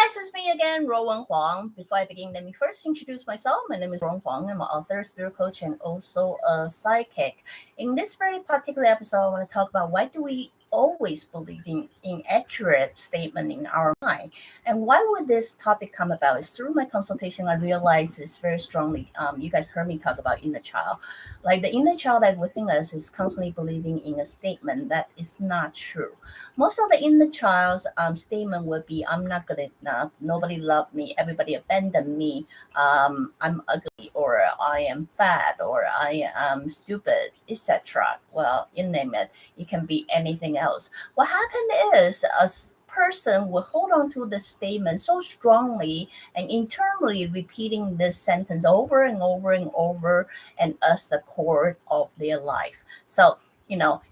guys, it's me again, Ruowen Huang. Before I begin, let me first introduce myself. My name is Ruowen Huang. I'm an author, spirit coach, and also a psychic. In this very particular episode, I want to talk about why do we always believe in inaccurate statement in our mind, and why would this topic come about? Is through my consultation, I realized this very strongly. You guys heard me talk about inner child, like the inner child that within us is constantly believing in a statement that is not true. Most of the inner child's statement would be, I'm not good enough, nobody loved me, everybody abandoned me, I'm ugly, or I am fat, or I am stupid, etc. Well, you name it. It can be anything else. What happened is a person will hold on to the statement so strongly and internally repeating this sentence over and over and over, and as the core of their life. So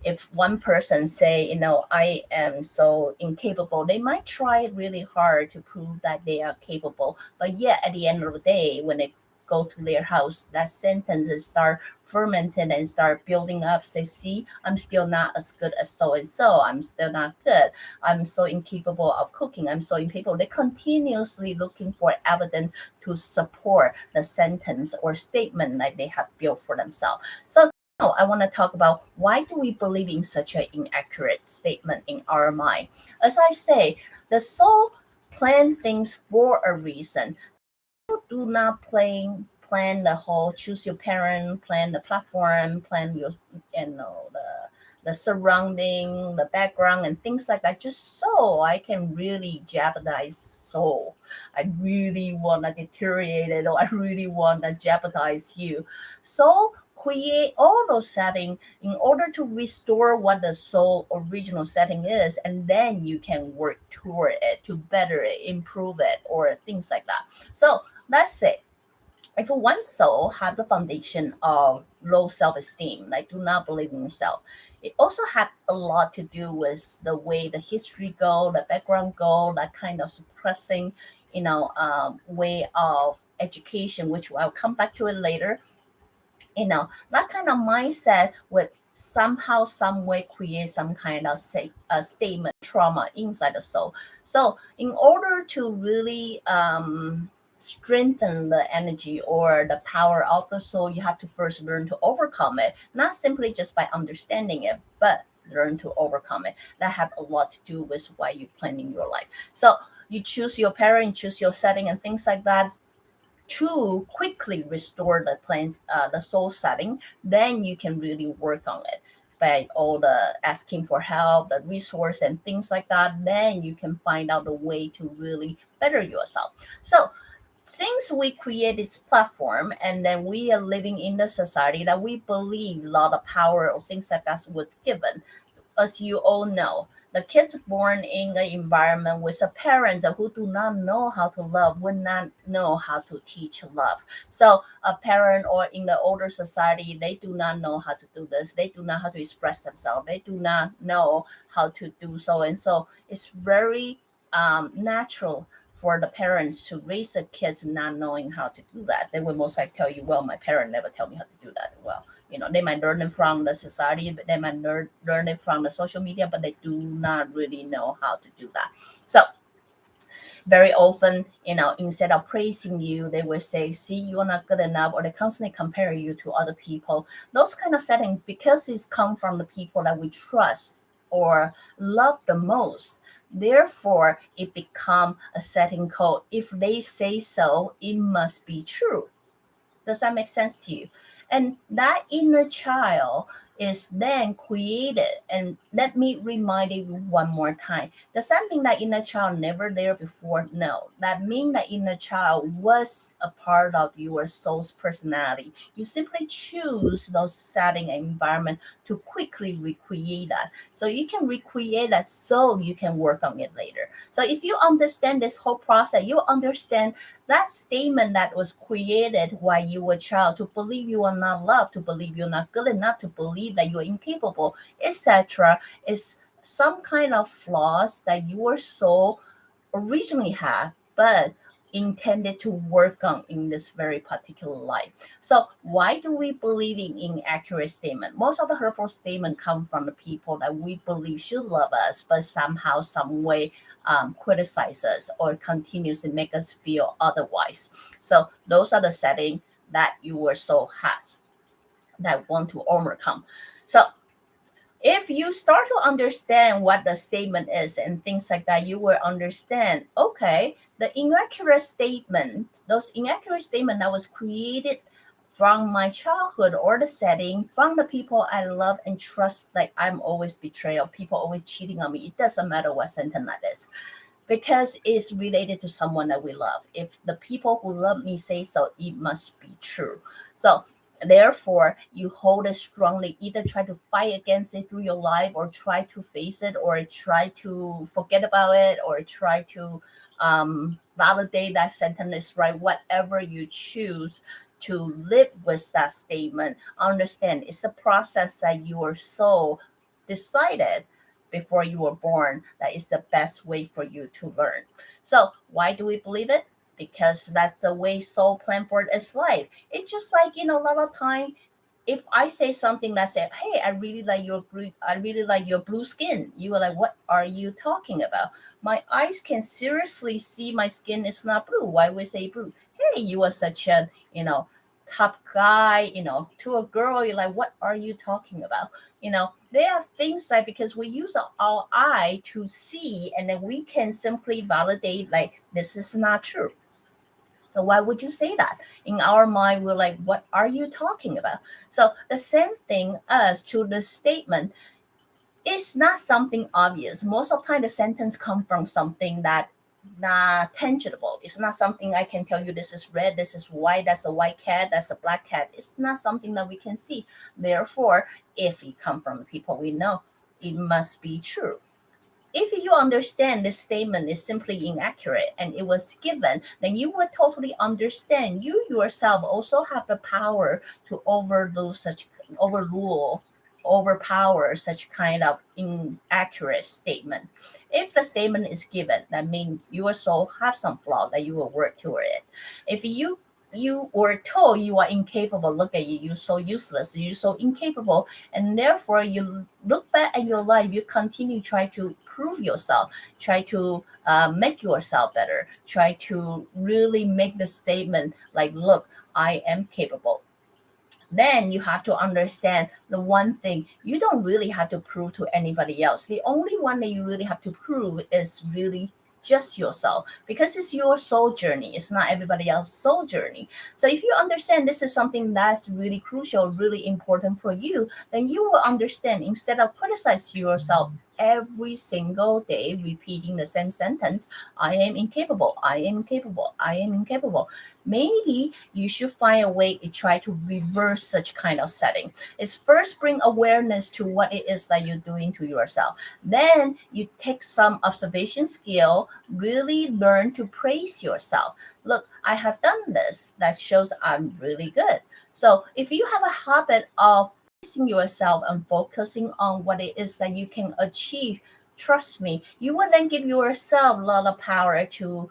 if one person say, I am so incapable, they might try really hard to prove that they are capable. But yet at the end of the day, when they go to their house, that sentence start fermenting and start building up. Say, see, I'm still not as good as so-and-so. I'm still not good. I'm so incapable of cooking. I'm so incapable. They're continuously looking for evidence to support the sentence or statement that they have built for themselves. So I want to talk about why do we believe in such an inaccurate statement in our mind. As I say, the soul plan things for a reason. Do not plan the whole choose your parent, plan the platform, plan your the surrounding, the background, and things like that, just so I can really jeopardize soul. I really want to deteriorate it, or I really want to jeopardize you. So create all those settings in order to restore what the soul original setting is, and then you can work toward it to better it, improve it, or things like that. So let's say if one soul have the foundation of low self-esteem, like do not believe in yourself, it also had a lot to do with the way the history go, the background go, that kind of suppressing, way of education, which I'll come back to it later. That kind of mindset would somehow, some way create some kind of statement trauma inside the soul. So in order to really strengthen the energy or the power of the soul, you have to first learn to overcome it, not simply just by understanding it, but learn to overcome it. That have a lot to do with why you're planning your life. So you choose your parent, choose your setting, and things like that to quickly restore the soul setting. Then you can really work on it by all the asking for help, the resource, and things like that. Then you can find out the way to really better yourself. So since we create this platform, and then we are living in the society that we believe a lot of power or things like that was given. As you all know, the kids born in an environment with a parents who do not know how to love would not know how to teach love. So a parent, or in the older society, they do not know how to do this. They do not know how to express themselves. They do not know how to do so. And so it's very natural for the parents to raise the kids not knowing how to do that. They will most likely tell you, well, my parent never tell me how to do that. Well, they might learn it from the society, but they might learn it from the social media, but they do not really know how to do that. So very often, instead of praising you, they will say, see, you're not good enough, or they constantly compare you to other people. Those kind of settings, because it's come from the people that we trust or love the most, therefore it become a setting code. If they say so, it must be true. Does that make sense to you? And that inner child is then created. And let me remind you one more time. Does that mean that inner child never there before? No. That means that inner child was a part of your soul's personality. You simply choose those setting and environment to quickly recreate that. So you can recreate that so you can work on it later. So if you understand this whole process, you understand that statement that was created while you were a child, to believe you are not loved, to believe you're not good enough, to believe that you're incapable, etc., is some kind of flaws that your soul originally had, but intended to work on in this very particular life. So why do we believe in inaccurate statement? Most of the hurtful statement come from the people that we believe should love us, but somehow, some way criticize us or continuously make us feel otherwise. So those are the settings that you were so hot that want to overcome. So if you start to understand what the statement is and things like that, you will understand, okay, the inaccurate statement, those inaccurate statement that was created from my childhood or the setting, from the people I love and trust, like I'm always betrayal, people always cheating on me. It doesn't matter what sentence that is, because it's related to someone that we love. If the people who love me say so, it must be true. So therefore, you hold it strongly, either try to fight against it through your life or try to face it or try to forget about it or try to validate that sentence is right. Whatever you choose to live with that statement, understand it's a process that your soul decided before you were born that is the best way for you to learn. So why do we believe it? Because that's the way soul plan for its life. It's just like, a lot of time, if I say something that said, hey, I really like your blue skin, you are like, what are you talking about? My eyes can seriously see my skin is not blue. Why would I say blue? Hey, you are such a, top guy, to a girl, you're like, what are you talking about? There are things like, because we use our eye to see, and then we can simply validate like this is not true. So why would you say that? In our mind, we're like, what are you talking about? So the same thing as to the statement. It's not something obvious. Most of the time, the sentence comes from something that not tangible. It's not something I can tell you this is red, this is white, that's a white cat, that's a black cat. It's not something that we can see. Therefore, if it comes from the people we know, it must be true. If you understand this statement is simply inaccurate and it was given, then you would totally understand you yourself also have the power to overpower such kind of inaccurate statement. If the statement is given, that means your soul has some flaw that you will work toward it. If you were told you are incapable, look at you, you're so useless, you're so incapable, and therefore you look back at your life, you continue try to prove yourself, try to make yourself better, try to really make the statement like, look, I am capable. Then you have to understand the one thing you don't really have to prove to anybody else. The only one that you really have to prove is really just yourself, because it's your soul journey. It's not everybody else's soul journey. So if you understand this is something that's really crucial, really important for you, then you will understand, instead of criticizing yourself every single day, repeating the same sentence, I am incapable, I am incapable, I am incapable. Maybe you should find a way to try to reverse such kind of setting. Is first bring awareness to what it is that you're doing to yourself. Then you take some observation skill, really learn to praise yourself. Look, I have done this. That shows I'm really good. So if you have a habit of praising yourself and focusing on what it is that you can achieve, trust me, you will then give yourself a lot of power to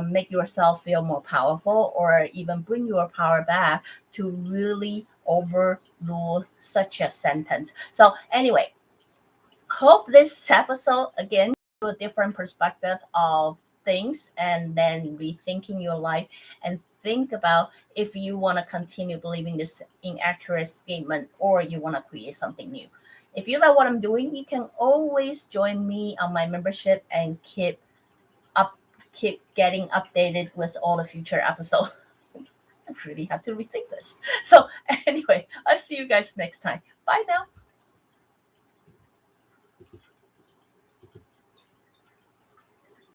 make yourself feel more powerful, or even bring your power back to really overrule such a sentence. So anyway, hope this episode again give a different perspective of things, and then rethinking your life and think about if you want to continue believing this inaccurate statement or you want to create something new. If you like what I'm doing, you can always join me on my membership and keep getting updated with all the future episodes. I really have to rethink this. So anyway, I'll see you guys next time. Bye now.